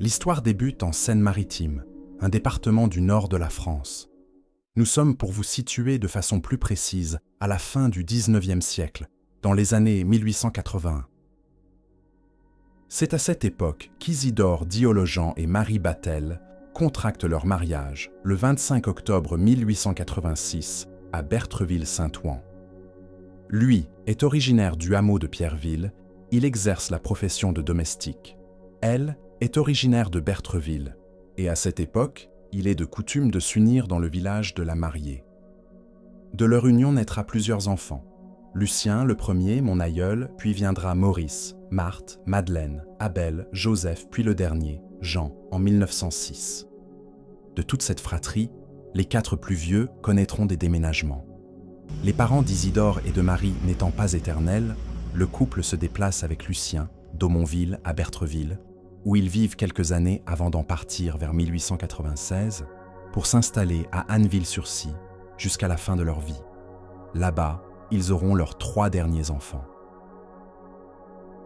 L'histoire débute en Seine-Maritime, un département du nord de la France. Nous sommes pour vous situer de façon plus précise à la fin du XIXe siècle, dans les années 1881. C'est à cette époque qu'Isidore Diologen et Marie Battel contractent leur mariage le 25 octobre 1886 à Bertheville-Saint-Ouen. Lui est originaire du hameau de Pierreville, il exerce la profession de domestique. Elle est originaire de Bertheville, et à cette époque, il est de coutume de s'unir dans le village de la mariée. De leur union naîtra plusieurs enfants. Lucien, le premier, mon aïeul, puis viendra Maurice, Marthe, Madeleine, Abel, Joseph, puis le dernier, Jean, en 1906. De toute cette fratrie, les 4 plus vieux connaîtront des déménagements. Les parents d'Isidore et de Marie n'étant pas éternels, le couple se déplace avec Lucien, d'Aumonville à Bertheville, où ils vivent quelques années avant d'en partir vers 1896 pour s'installer à Anneville-sur-Scie jusqu'à la fin de leur vie. Là-bas, ils auront leurs 3 derniers enfants.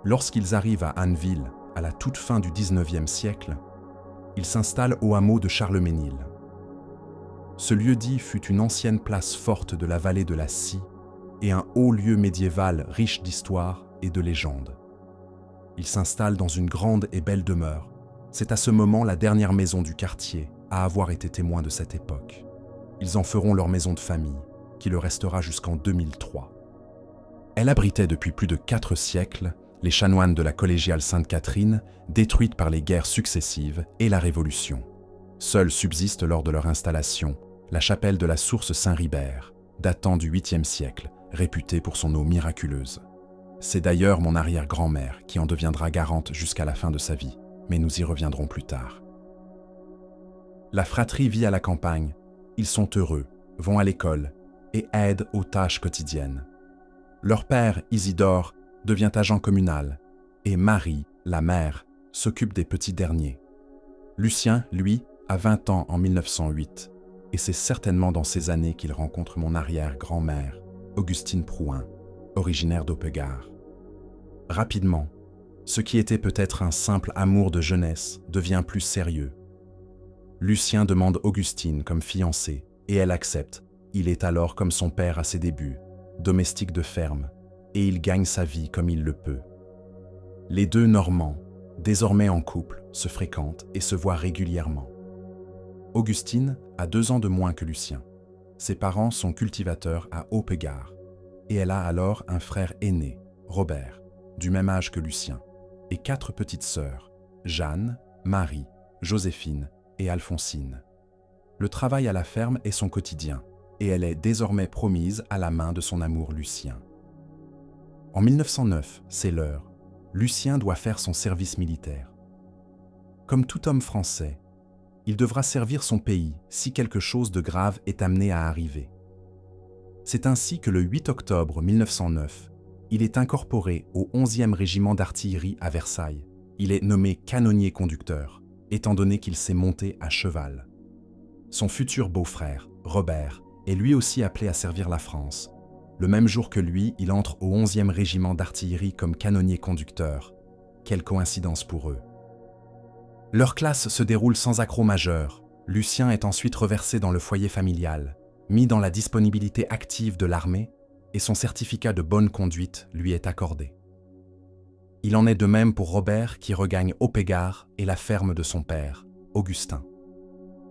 Lorsqu'ils arrivent à Anneville, à la toute fin du XIXe siècle, ils s'installent au hameau de Charlesménil. Ce lieu-dit fut une ancienne place forte de la vallée de la Scie et un haut lieu médiéval riche d'histoire et de légendes. Ils s'installent dans une grande et belle demeure. C'est à ce moment la dernière maison du quartier à avoir été témoin de cette époque. Ils en feront leur maison de famille, qui le restera jusqu'en 2003. Elle abritait depuis plus de 4 siècles les chanoines de la collégiale Sainte-Catherine, détruites par les guerres successives et la Révolution. Seule subsiste lors de leur installation la chapelle de la source Saint-Ribert, datant du 8e siècle, réputée pour son eau miraculeuse. C'est d'ailleurs mon arrière-grand-mère qui en deviendra garante jusqu'à la fin de sa vie, mais nous y reviendrons plus tard. La fratrie vit à la campagne, ils sont heureux, vont à l'école et aident aux tâches quotidiennes. Leur père, Isidore, devient agent communal et Marie, la mère, s'occupe des petits derniers. Lucien, lui, a 20 ans en 1908 et c'est certainement dans ces années qu'il rencontre mon arrière-grand-mère, Augustine Prouin, originaire d'Aupegard. Rapidement, ce qui était peut-être un simple amour de jeunesse devient plus sérieux. Lucien demande Augustine comme fiancée et elle accepte. Il est alors comme son père à ses débuts, domestique de ferme, et il gagne sa vie comme il le peut. Les 2 Normands, désormais en couple, se fréquentent et se voient régulièrement. Augustine a 2 ans de moins que Lucien. Ses parents sont cultivateurs à Aupegard, et elle a alors un frère aîné, Robert, du même âge que Lucien, et 4 petites sœurs, Jeanne, Marie, Joséphine et Alphonsine. Le travail à la ferme est son quotidien, et elle est désormais promise à la main de son amour Lucien. En 1909, c'est l'heure. Lucien doit faire son service militaire. Comme tout homme français, il devra servir son pays si quelque chose de grave est amené à arriver. C'est ainsi que le 8 octobre 1909, il est incorporé au 11e régiment d'artillerie à Versailles. Il est nommé canonnier conducteur, étant donné qu'il s'est monté à cheval. Son futur beau-frère, Robert, est lui aussi appelé à servir la France. Le même jour que lui, il entre au 11e régiment d'artillerie comme canonnier conducteur. Quelle coïncidence pour eux. Leur classe se déroule sans accroc majeur. Lucien est ensuite reversé dans le foyer familial, mis dans la disponibilité active de l'armée, et son certificat de bonne conduite lui est accordé. Il en est de même pour Robert qui regagne Aupegard et la ferme de son père, Augustin.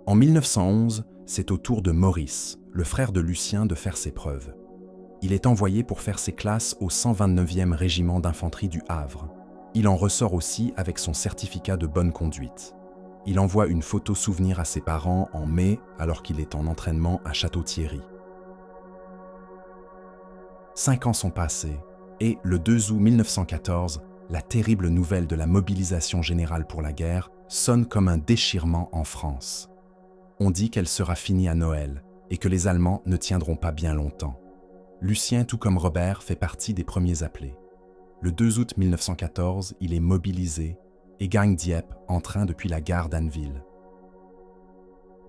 En 1911, c'est au tour de Maurice, le frère de Lucien, de faire ses preuves. Il est envoyé pour faire ses classes au 129e régiment d'infanterie du Havre. Il en ressort aussi avec son certificat de bonne conduite. Il envoie une photo souvenir à ses parents en mai, alors qu'il est en entraînement à Château-Thierry. 5 ans sont passés, et le 2 août 1914, la terrible nouvelle de la mobilisation générale pour la guerre sonne comme un déchirement en France. On dit qu'elle sera finie à Noël, et que les Allemands ne tiendront pas bien longtemps. Lucien, tout comme Robert, fait partie des premiers appelés. Le 2 août 1914, il est mobilisé et gagne Dieppe en train depuis la gare d'Anneville.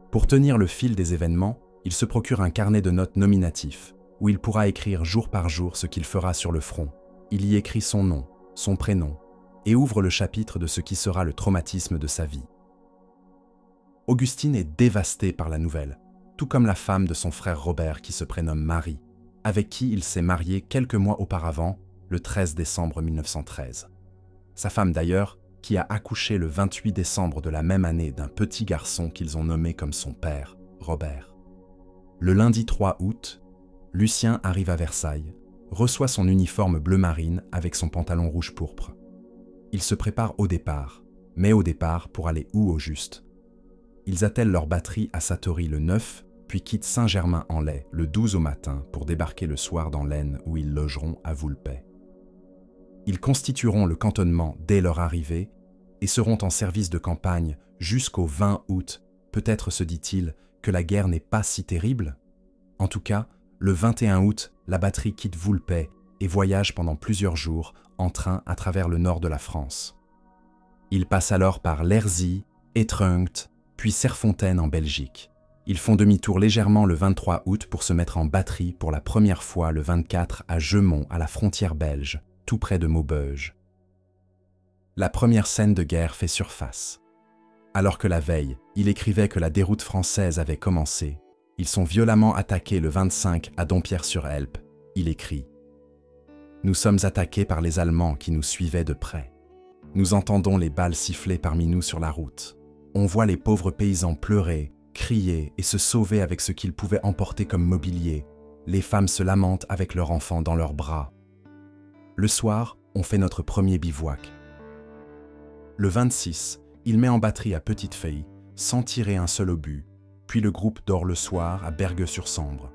Pour tenir le fil des événements, il se procure un carnet de notes nominatif, où il pourra écrire jour par jour ce qu'il fera sur le front. Il y écrit son nom, son prénom, et ouvre le chapitre de ce qui sera le traumatisme de sa vie. Augustine est dévastée par la nouvelle, tout comme la femme de son frère Robert qui se prénomme Marie, avec qui il s'est marié quelques mois auparavant, le 13 décembre 1913. Sa femme d'ailleurs, qui a accouché le 28 décembre de la même année d'un petit garçon qu'ils ont nommé comme son père, Robert. Le lundi 3 août, Lucien arrive à Versailles, reçoit son uniforme bleu marine avec son pantalon rouge pourpre. Il se prépare au départ, mais au départ pour aller où au juste? Ils attellent leur batterie à Satory le 9, puis quittent Saint-Germain-en-Laye le 12 au matin pour débarquer le soir dans l'Aisne où ils logeront à Voulpay. Ils constitueront le cantonnement dès leur arrivée et seront en service de campagne jusqu'au 20 août. Peut-être se dit-il que la guerre n'est pas si terrible? En tout cas, le 21 août, la batterie quitte Voulpay et voyage pendant plusieurs jours en train à travers le nord de la France. Ils passent alors par Lerzy, Étrungt, puis Serfontaine en Belgique. Ils font demi-tour légèrement le 23 août pour se mettre en batterie pour la première fois le 24 à Jeumont, à la frontière belge, tout près de Maubeuge. La première scène de guerre fait surface. Alors que la veille, il écrivait que la déroute française avait commencé, ils sont violemment attaqués le 25 à Dompierre-sur-Helpe. Il écrit « Nous sommes attaqués par les Allemands qui nous suivaient de près. Nous entendons les balles siffler parmi nous sur la route. On voit les pauvres paysans pleurer, crier et se sauver avec ce qu'ils pouvaient emporter comme mobilier. Les femmes se lamentent avec leurs enfants dans leurs bras. Le soir, on fait notre premier bivouac. Le 26, il met en batterie à Petite-Feuille, sans tirer un seul obus, puis le groupe dort le soir à Bergues-sur-Sambre.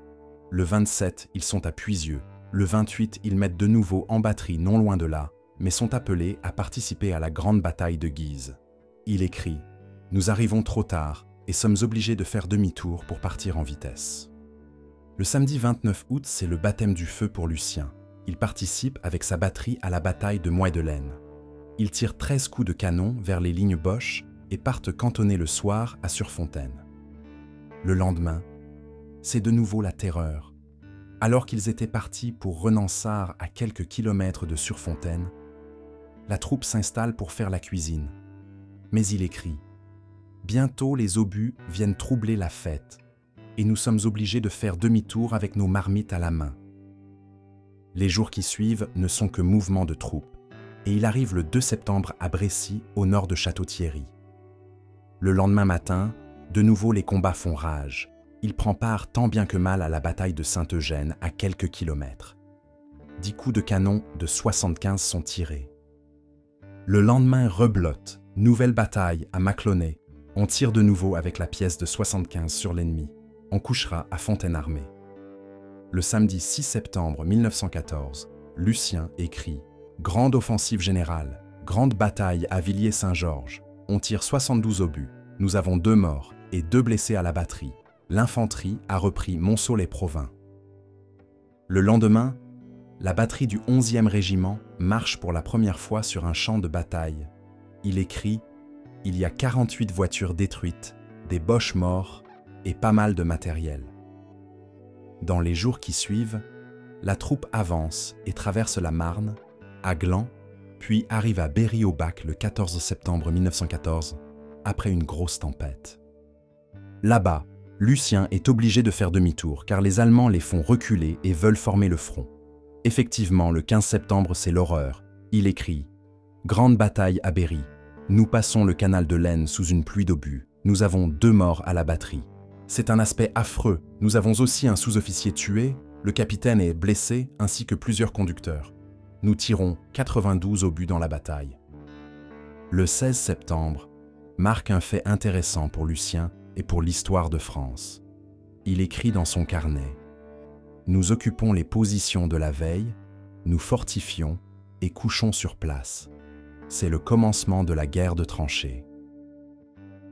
Le 27, ils sont à Puisieux. Le 28, ils mettent de nouveau en batterie non loin de là, mais sont appelés à participer à la grande bataille de Guise. Il écrit « Nous arrivons trop tard et sommes obligés de faire demi-tour pour partir en vitesse. » Le samedi 29 août, c'est le baptême du feu pour Lucien. Il participe avec sa batterie à la bataille de Moy-de-l'Aisne. Ils tirent 13 coups de canon vers les lignes Boche et partent cantonner le soir à Surfontaine. Le lendemain, c'est de nouveau la terreur. Alors qu'ils étaient partis pour Renensart à quelques kilomètres de Surfontaine, la troupe s'installe pour faire la cuisine. Mais il écrit « Bientôt les obus viennent troubler la fête et nous sommes obligés de faire demi-tour avec nos marmites à la main. » Les jours qui suivent ne sont que mouvements de troupes et il arrive le 2 septembre à Brécy, au nord de Château-Thierry. Le lendemain matin, de nouveau les combats font rage. Il prend part tant bien que mal à la bataille de Saint-Eugène à quelques kilomètres. 10 coups de canon de 75 sont tirés. Le lendemain reblote, nouvelle bataille à Maclonay. On tire de nouveau avec la pièce de 75 sur l'ennemi. On couchera à Fontaine-Armée. Le samedi 6 septembre 1914, Lucien écrit « Grande offensive générale, grande bataille à Villiers-Saint-Georges. On tire 72 obus. Nous avons 2 morts et 2 blessés à la batterie. L'infanterie a repris Montceau-les-Provins. » Le lendemain, la batterie du 11e régiment marche pour la première fois sur un champ de bataille. Il écrit « Il y a 48 voitures détruites, des Boches morts et pas mal de matériel. » Dans les jours qui suivent, la troupe avance et traverse la Marne, à Gland, puis arrive à Berry-au-Bac le 14 septembre 1914, après une grosse tempête. Là-bas, Lucien est obligé de faire demi-tour car les Allemands les font reculer et veulent former le front. Effectivement, le 15 septembre, c'est l'horreur. Il écrit « Grande bataille à Berry. Nous passons le canal de l'Aisne sous une pluie d'obus. Nous avons 2 morts à la batterie. C'est un aspect affreux. Nous avons aussi un sous-officier tué, le capitaine est blessé ainsi que plusieurs conducteurs. Nous tirons 92 obus dans la bataille. » Le 16 septembre marque un fait intéressant pour Lucien et pour l'histoire de France. Il écrit dans son carnet « Nous occupons les positions de la veille, nous fortifions et couchons sur place. C'est le commencement de la guerre de tranchées. »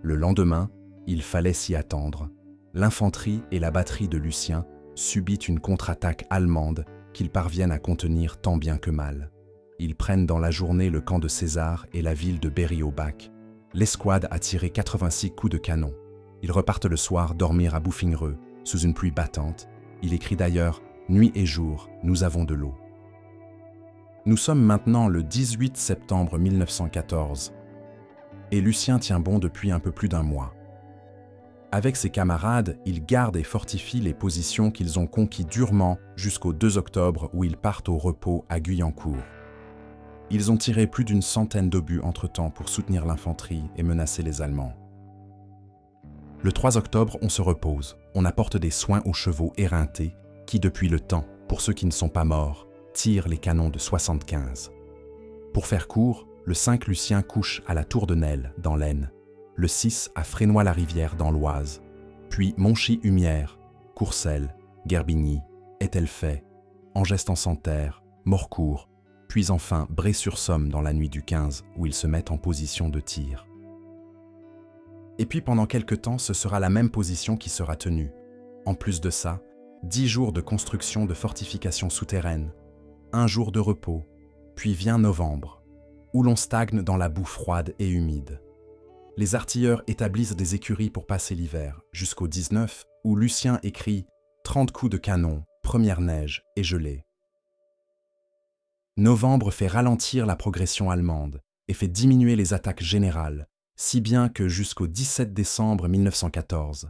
Le lendemain, il fallait s'y attendre. L'infanterie et la batterie de Lucien subissent une contre-attaque allemande qu'ils parviennent à contenir tant bien que mal. Ils prennent dans la journée le camp de César et la ville de Berry-au-Bac. L'escouade a tiré 86 coups de canon. Ils repartent le soir dormir à Bouffingreux, sous une pluie battante. Il écrit d'ailleurs « Nuit et jour, nous avons de l'eau. » Nous sommes maintenant le 18 septembre 1914 et Lucien tient bon depuis un peu plus d'un mois. Avec ses camarades, ils gardent et fortifient les positions qu'ils ont conquis durement jusqu'au 2 octobre où ils partent au repos à Guyancourt. Ils ont tiré plus d'une centaine d'obus entre-temps pour soutenir l'infanterie et menacer les Allemands. Le 3 octobre, on se repose, on apporte des soins aux chevaux éreintés qui, depuis le temps, pour ceux qui ne sont pas morts, tirent les canons de 75. Pour faire court, le 5 Lucien couche à la Tour de Nesle, dans l'Aisne, le 6 à Frénois-la-Rivière, dans l'Oise, puis Monchy-Humières, Courcelles, Gerbigny, Etelfait, Angest-en-Santerre, Morcourt, puis enfin Bray-sur-Somme dans la nuit du 15, où ils se mettent en position de tir. Et puis pendant quelque temps, ce sera la même position qui sera tenue. En plus de ça, 10 jours de construction de fortifications souterraines, 1 jour de repos, puis vient novembre, où l'on stagne dans la boue froide et humide. Les artilleurs établissent des écuries pour passer l'hiver, jusqu'au 19, où Lucien écrit « 30 coups de canon, première neige et gelée ». Novembre fait ralentir la progression allemande et fait diminuer les attaques générales, si bien que jusqu'au 17 décembre 1914,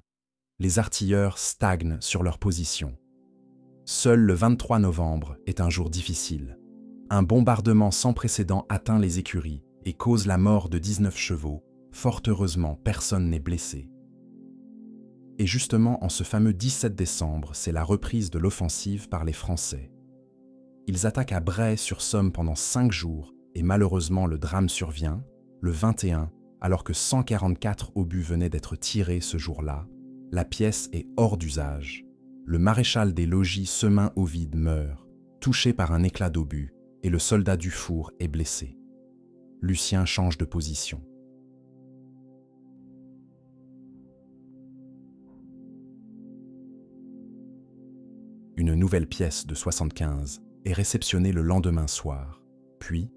les artilleurs stagnent sur leur position. Seul le 23 novembre est un jour difficile. Un bombardement sans précédent atteint les écuries et cause la mort de 19 chevaux. Fort heureusement, personne n'est blessé. Et justement, en ce fameux 17 décembre, c'est la reprise de l'offensive par les Français. Ils attaquent à Bray-sur-Somme pendant 5 jours et malheureusement le drame survient, le 21, alors que 144 obus venaient d'être tirés ce jour-là. La pièce est hors d'usage. Le maréchal des logis Semin-Ovide meurt, touché par un éclat d'obus, et le soldat Dufour est blessé. Lucien change de position. Une nouvelle pièce de 75 est réceptionnée le lendemain soir. Puis,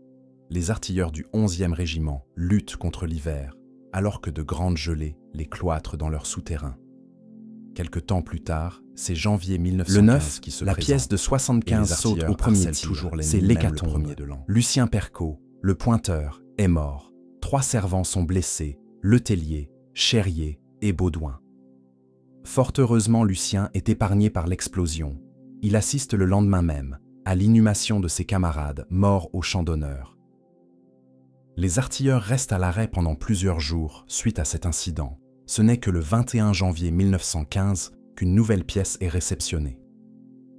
les artilleurs du 11e régiment luttent contre l'hiver, alors que de grandes gelées les cloîtrent dans leurs souterrains. Quelque temps plus tard, c'est janvier 1915 le 9, qui se la présente. pièce de 75 saute au premier tir. C'est l'hécatombe. Lucien Percaud, le pointeur, est mort. 3 servants sont blessés, Letellier, Cherrier et Baudouin. Fort heureusement, Lucien est épargné par l'explosion. Il assiste le lendemain même à l'inhumation de ses camarades morts au champ d'honneur. Les artilleurs restent à l'arrêt pendant plusieurs jours suite à cet incident. Ce n'est que le 21 janvier 1915 qu'une nouvelle pièce est réceptionnée.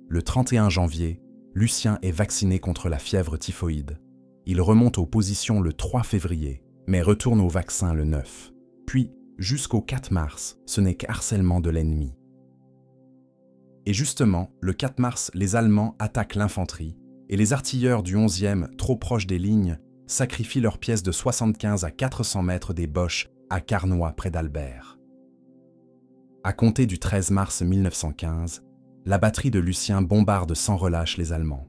Le 31 janvier, Lucien est vacciné contre la fièvre typhoïde. Il remonte aux positions le 3 février, mais retourne au vaccin le 9. Puis, jusqu'au 4 mars, ce n'est qu'harcèlement de l'ennemi. Et justement, le 4 mars, les Allemands attaquent l'infanterie et les artilleurs du 11e, trop proches des lignes, sacrifient leurs pièces de 75 à 400 mètres des Boches à Carnoy près d'Albert. À compter du 13 mars 1915, la batterie de Lucien bombarde sans relâche les Allemands,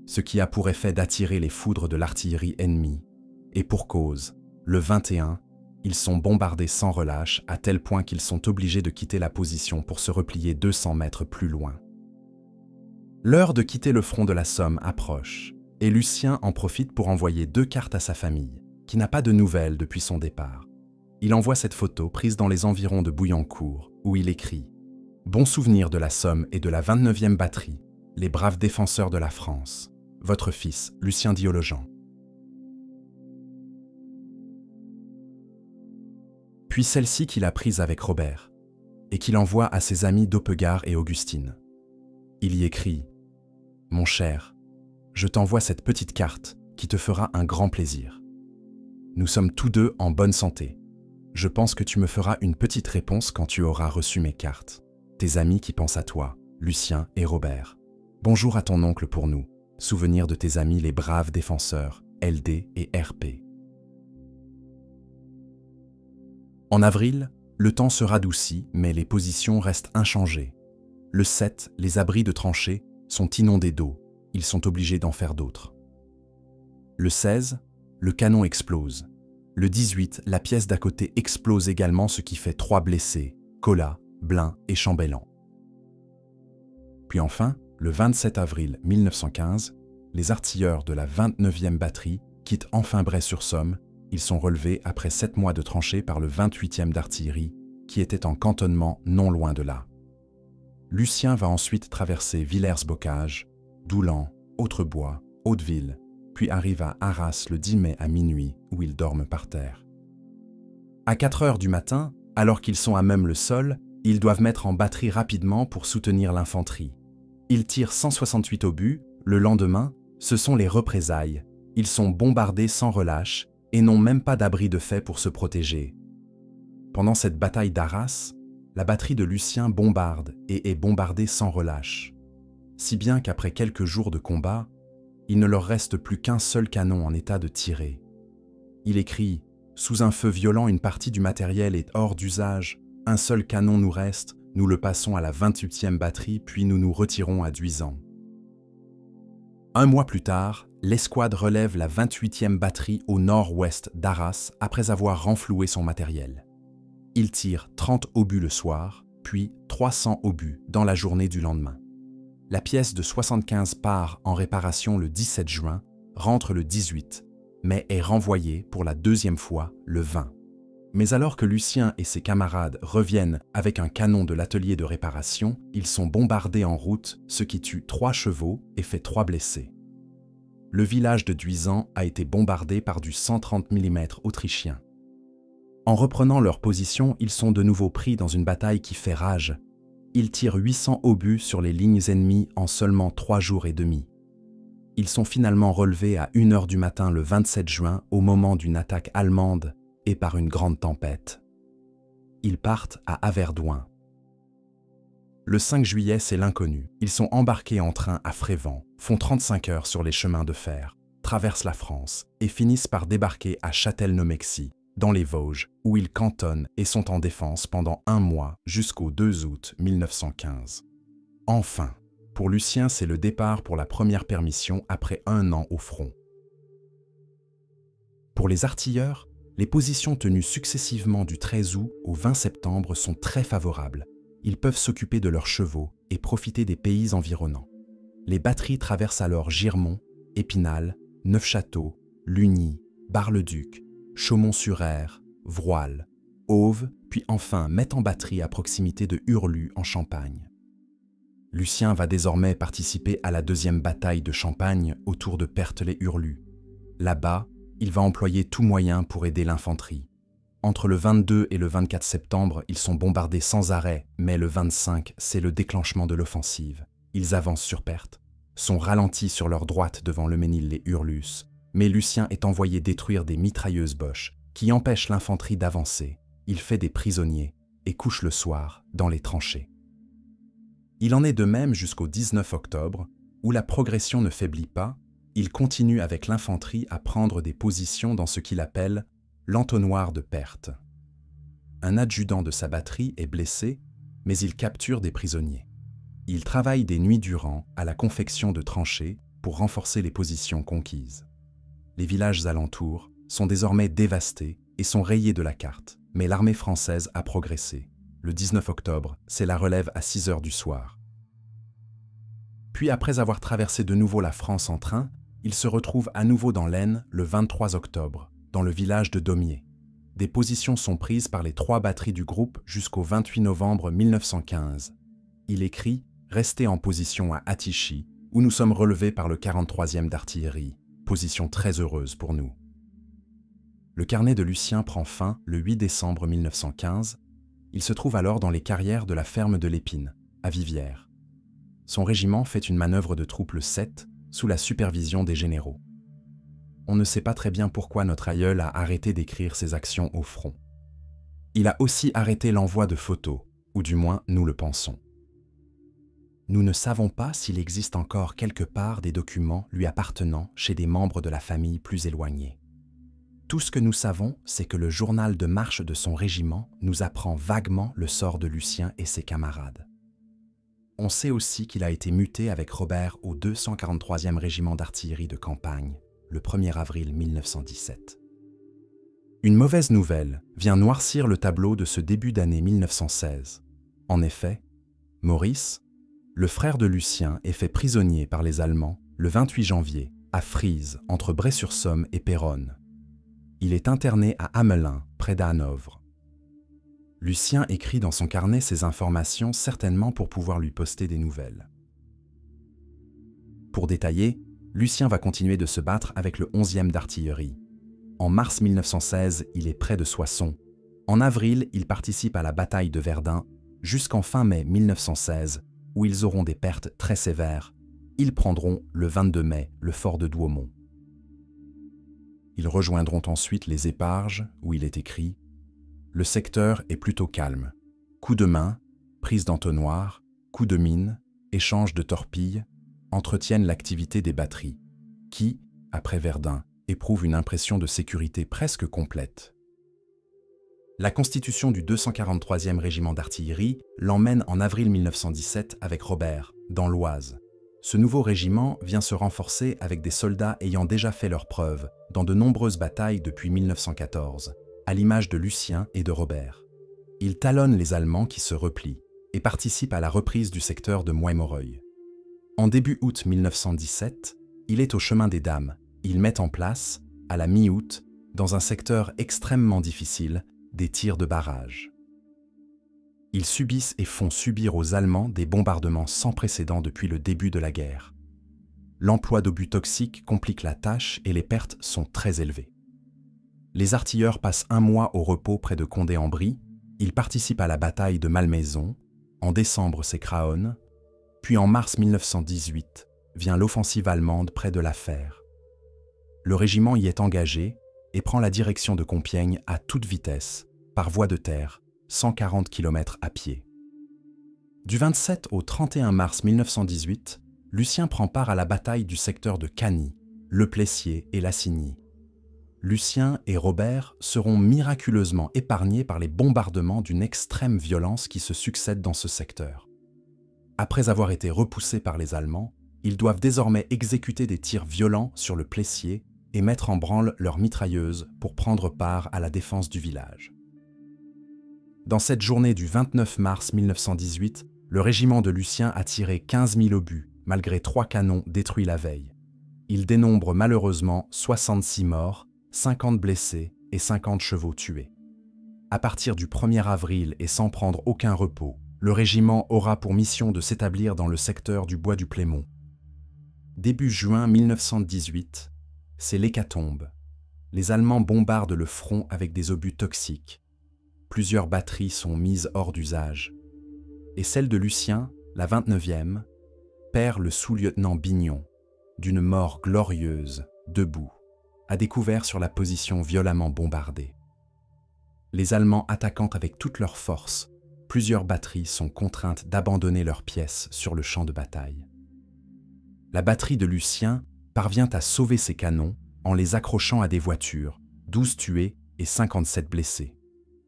ce qui a pour effet d'attirer les foudres de l'artillerie ennemie. Et pour cause, le 21, ils sont bombardés sans relâche à tel point qu'ils sont obligés de quitter la position pour se replier 200 mètres plus loin. L'heure de quitter le front de la Somme approche, et Lucien en profite pour envoyer 2 cartes à sa famille, qui n'a pas de nouvelles depuis son départ. Il envoie cette photo prise dans les environs de Bouillancourt, où il écrit « Bon souvenir de la Somme et de la 29e batterie, les braves défenseurs de la France. Votre fils, Lucien Diologent. » Puis celle-ci qu'il a prise avec Robert, et qu'il envoie à ses amis Doppegard et Augustine. Il y écrit « Mon cher, je t'envoie cette petite carte qui te fera un grand plaisir. Nous sommes tous deux en bonne santé. Je pense que tu me feras une petite réponse quand tu auras reçu mes cartes. Tes amis qui pensent à toi, Lucien et Robert. Bonjour à ton oncle pour nous. Souvenir de tes amis les braves défenseurs, LD et RP. » En avril, le temps se radoucit, mais les positions restent inchangées. Le 7, les abris de tranchées sont inondés d'eau. Ils sont obligés d'en faire d'autres. Le 16, le canon explose. Le 18, la pièce d'à côté explose également, ce qui fait 3 blessés, Collat, Blin et Chambellan. Puis enfin, le 27 avril 1915, les artilleurs de la 29e batterie quittent enfin Bray-sur-Somme. Ils sont relevés après 7 mois de tranchées par le 28e d'artillerie, qui était en cantonnement non loin de là. Lucien va ensuite traverser Villers-Bocage, Doullens, Autrebois, Hauteville, puis arrive à Arras le 10 mai à minuit, où ils dorment par terre. À 4 heures du matin, alors qu'ils sont à même le sol, ils doivent mettre en batterie rapidement pour soutenir l'infanterie. Ils tirent 168 obus. Le lendemain, ce sont les représailles. Ils sont bombardés sans relâche et n'ont même pas d'abri de fait pour se protéger. Pendant cette bataille d'Arras, la batterie de Lucien bombarde et est bombardée sans relâche. Si bien qu'après quelques jours de combat, il ne leur reste plus qu'un seul canon en état de tirer. Il écrit « Sous un feu violent, une partie du matériel est hors d'usage. Un seul canon nous reste, nous le passons à la 28e batterie, puis nous nous retirons à Duisans. » Un mois plus tard, l'escouade relève la 28e batterie au nord-ouest d'Arras après avoir renfloué son matériel. Il tire 30 obus le soir, puis 300 obus dans la journée du lendemain. La pièce de 75 part en réparation le 17 juin, rentre le 18, mais est renvoyée pour la deuxième fois le 20. Mais alors que Lucien et ses camarades reviennent avec un canon de l'atelier de réparation, ils sont bombardés en route, ce qui tue 3 chevaux et fait 3 blessés. Le village de Duisans a été bombardé par du 130 mm autrichien. En reprenant leur position, ils sont de nouveau pris dans une bataille qui fait rage. Ils tirent 800 obus sur les lignes ennemies en seulement 3 jours et demi. Ils sont finalement relevés à 1 heure du matin le 27 juin au moment d'une attaque allemande et par une grande tempête. Ils partent à Averdoin. Le 5 juillet, c'est l'inconnu. Ils sont embarqués en train à Frévent, font 35 heures sur les chemins de fer, traversent la France et finissent par débarquer à Châtellneau-Mexie, dans les Vosges, où ils cantonnent et sont en défense pendant 1 mois jusqu'au 2 août 1915. Enfin, pour Lucien, c'est le départ pour la première permission après 1 an au front. Pour les artilleurs, les positions tenues successivement du 13 août au 20 septembre sont très favorables. Ils peuvent s'occuper de leurs chevaux et profiter des pays environnants. Les batteries traversent alors Girmont, Épinal, Neufchâteau, Lugny, Bar-le-Duc, Chaumont-sur-Aire, Vroille, Auve, puis enfin mettent en batterie à proximité de Hurlus en Champagne. Lucien va désormais participer à la 2e bataille de Champagne autour de Perthes-les-Hurlus. Là-bas, il va employer tout moyen pour aider l'infanterie. Entre le 22 et le 24 septembre, ils sont bombardés sans arrêt, mais le 25, c'est le déclenchement de l'offensive. Ils avancent sur Perthes, sont ralentis sur leur droite devant le Mesnil-les-Hurlus, mais Lucien est envoyé détruire des mitrailleuses Boche qui empêchent l'infanterie d'avancer. Il fait des prisonniers et couche le soir dans les tranchées. Il en est de même jusqu'au 19 octobre, où la progression ne faiblit pas. Il continue avec l'infanterie à prendre des positions dans ce qu'il appelle l'entonnoir de Perthes. Un adjudant de sa batterie est blessé, mais il capture des prisonniers. Il travaille des nuits durant à la confection de tranchées pour renforcer les positions conquises. Les villages alentours sont désormais dévastés et sont rayés de la carte, mais l'armée française a progressé. Le 19 octobre, c'est la relève à 6 heures du soir. Puis après avoir traversé de nouveau la France en train, il se retrouve à nouveau dans l'Aisne le 23 octobre, dans le village de Daumier. Des positions sont prises par les 3 batteries du groupe jusqu'au 28 novembre 1915. Il écrit « Restez en position à Attichy, où nous sommes relevés par le 43e d'artillerie, position très heureuse pour nous. » Le carnet de Lucien prend fin le 8 décembre 1915. Il se trouve alors dans les carrières de la ferme de l'Épine, à Viviers. Son régiment fait une manœuvre de troupes le 7, sous la supervision des généraux. On ne sait pas très bien pourquoi notre aïeul a arrêté d'écrire ses actions au front. Il a aussi arrêté l'envoi de photos, ou du moins nous le pensons. Nous ne savons pas s'il existe encore quelque part des documents lui appartenant chez des membres de la famille plus éloignés. Tout ce que nous savons, c'est que le journal de marche de son régiment nous apprend vaguement le sort de Lucien et ses camarades. On sait aussi qu'il a été muté avec Robert au 243e régiment d'artillerie de campagne, le 1er avril 1917. Une mauvaise nouvelle vient noircir le tableau de ce début d'année 1916. En effet, Maurice, le frère de Lucien est fait prisonnier par les Allemands le 28 janvier à Frise, entre Bray-sur-Somme et Péronne. Il est interné à Hamelin, près d'Hanovre. Lucien écrit dans son carnet ces informations certainement pour pouvoir lui poster des nouvelles. Pour détailler, Lucien va continuer de se battre avec le 11e d'artillerie. En mars 1916, il est près de Soissons. En avril, il participe à la bataille de Verdun, jusqu'en fin mai 1916, où ils auront des pertes très sévères. Ils prendront, le 22 mai, le fort de Douaumont. Ils rejoindront ensuite les Éparges, où il est écrit « Le secteur est plutôt calme. Coups de main, prise d'entonnoir, coups de mine, échange de torpilles entretiennent l'activité des batteries, qui, après Verdun, éprouvent une impression de sécurité presque complète. » La constitution du 243e régiment d'artillerie l'emmène en avril 1917 avec Robert, dans l'Oise. Ce nouveau régiment vient se renforcer avec des soldats ayant déjà fait leurs preuves dans de nombreuses batailles depuis 1914, à l'image de Lucien et de Robert. Il talonne les Allemands qui se replient et participe à la reprise du secteur de Moy-Moreuil. En début août 1917, il est au chemin des Dames. Il met en place, à la mi-août, dans un secteur extrêmement difficile, des tirs de barrage. Ils subissent et font subir aux Allemands des bombardements sans précédent depuis le début de la guerre. L'emploi d'obus toxiques complique la tâche et les pertes sont très élevées. Les artilleurs passent un mois au repos près de Condé-en-Brie, ils participent à la bataille de Malmaison, en décembre c'est Craonne, puis en mars 1918 vient l'offensive allemande près de La Fère. Le régiment y est engagé et prend la direction de Compiègne à toute vitesse, par voie de terre, 140 km à pied. Du 27 au 31 mars 1918, Lucien prend part à la bataille du secteur de Cany, Le Plessier et Lassigny. Lucien et Robert seront miraculeusement épargnés par les bombardements d'une extrême violence qui se succèdent dans ce secteur. Après avoir été repoussés par les Allemands, ils doivent désormais exécuter des tirs violents sur le Plessier et mettre en branle leurs mitrailleuses pour prendre part à la défense du village. Dans cette journée du 29 mars 1918, le régiment de Lucien a tiré 15 000 obus, malgré 3 canons détruits la veille. Il dénombre malheureusement 66 morts, 50 blessés et 50 chevaux tués. À partir du 1er avril et sans prendre aucun repos, le régiment aura pour mission de s'établir dans le secteur du bois du Plémont. Début juin 1918, c'est l'hécatombe. Les Allemands bombardent le front avec des obus toxiques. Plusieurs batteries sont mises hors d'usage. Et celle de Lucien, la 29e, perd le sous-lieutenant Bignon, d'une mort glorieuse, debout, à découvert sur la position violemment bombardée. Les Allemands attaquant avec toute leur force, plusieurs batteries sont contraintes d'abandonner leurs pièces sur le champ de bataille. La batterie de Lucien parvient à sauver ses canons en les accrochant à des voitures, 12 tués et 57 blessés.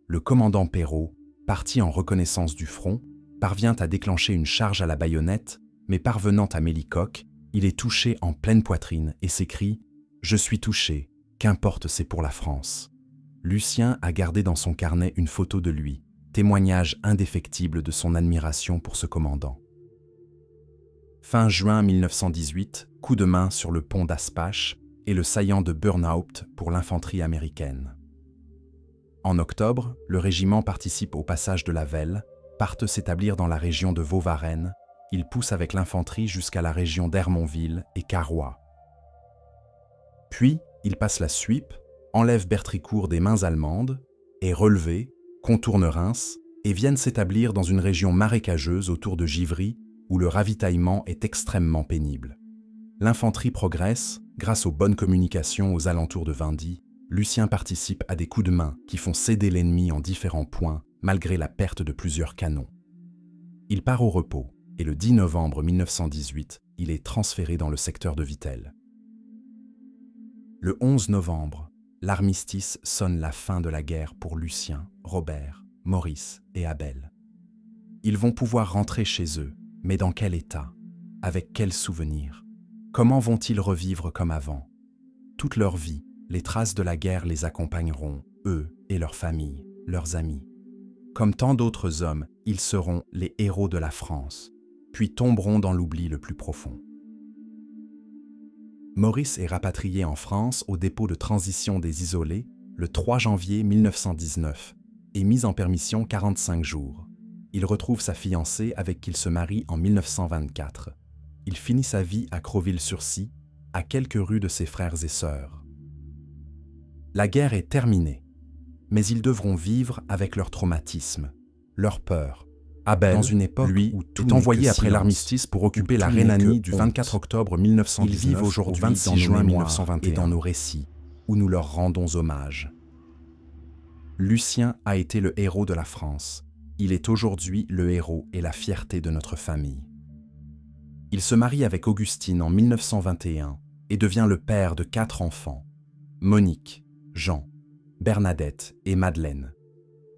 Le commandant Perrault, parti en reconnaissance du front, parvient à déclencher une charge à la baïonnette, mais parvenant à Mélicoque, il est touché en pleine poitrine et s'écrie « Je suis touché, qu'importe c'est pour la France ». Lucien a gardé dans son carnet une photo de lui, témoignage indéfectible de son admiration pour ce commandant. Fin juin 1918, coup de main sur le pont d'Aspache et le saillant de Burnhaupt pour l'infanterie américaine. En octobre, le régiment participe au passage de la Vesle, partent s'établir dans la région de Vauvaraine, il pousse avec l'infanterie jusqu'à la région d'Hermonville et Carroix. Puis, il passe la Suippe, enlève Bertricourt des mains allemandes, est relevé, contourne Reims et viennent s'établir dans une région marécageuse autour de Givry où le ravitaillement est extrêmement pénible. L'infanterie progresse grâce aux bonnes communications aux alentours de Vindy. Lucien participe à des coups de main qui font céder l'ennemi en différents points malgré la perte de plusieurs canons. Il part au repos et le 10 novembre 1918, il est transféré dans le secteur de Vittel. Le 11 novembre, l'armistice sonne la fin de la guerre pour Lucien, Robert, Maurice et Abel. Ils vont pouvoir rentrer chez eux, mais dans quel état? Avec quels souvenirs? Comment vont-ils revivre comme avant? Toute leur vie, les traces de la guerre les accompagneront, eux et leurs familles, leurs amis. Comme tant d'autres hommes, ils seront les héros de la France. puis tomberont dans l'oubli le plus profond. Maurice est rapatrié en France au dépôt de transition des isolés le 3 janvier 1919 et mis en permission 45 jours. Il retrouve sa fiancée avec qui il se marie en 1924. Il finit sa vie à Crottville-sur-Scie, à quelques rues de ses frères et sœurs. La guerre est terminée, mais ils devront vivre avec leur traumatisme, leur peur. Abel, dans une époque lui, où tout est envoyé après l'armistice pour occuper la Rhénanie du 24 octobre 1919 ils vivent aujourd'hui au 26 juin 1921 et dans nos récits, où nous leur rendons hommage. Lucien a été le héros de la France. Il est aujourd'hui le héros et la fierté de notre famille. Il se marie avec Augustine en 1921 et devient le père de 4 enfants, Monique, Jean, Bernadette et Madeleine.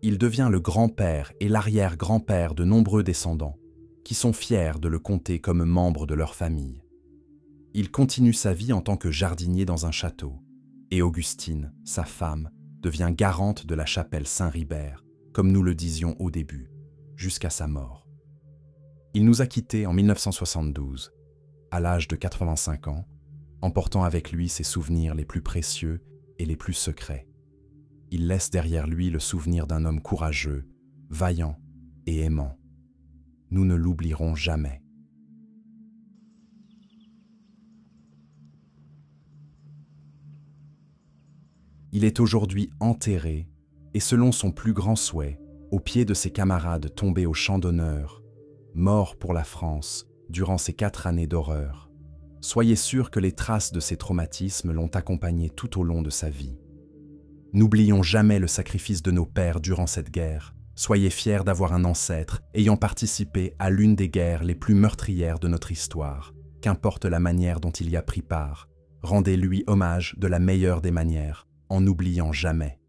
Il devient le grand-père et l'arrière-grand-père de nombreux descendants, qui sont fiers de le compter comme membre de leur famille. Il continue sa vie en tant que jardinier dans un château, et Augustine, sa femme, devient garante de la chapelle Saint-Ribert, comme nous le disions au début, jusqu'à sa mort. Il nous a quittés en 1972, à l'âge de 85 ans, emportant avec lui ses souvenirs les plus précieux et les plus secrets. Il laisse derrière lui le souvenir d'un homme courageux, vaillant et aimant. Nous ne l'oublierons jamais. Il est aujourd'hui enterré, et selon son plus grand souhait, aux pieds de ses camarades tombés au champ d'honneur, morts pour la France durant ces 4 années d'horreur. Soyez sûrs que les traces de ces traumatismes l'ont accompagné tout au long de sa vie. N'oublions jamais le sacrifice de nos pères durant cette guerre. Soyez fiers d'avoir un ancêtre ayant participé à l'une des guerres les plus meurtrières de notre histoire. Qu'importe la manière dont il y a pris part, rendez-lui hommage de la meilleure des manières, en n'oubliant jamais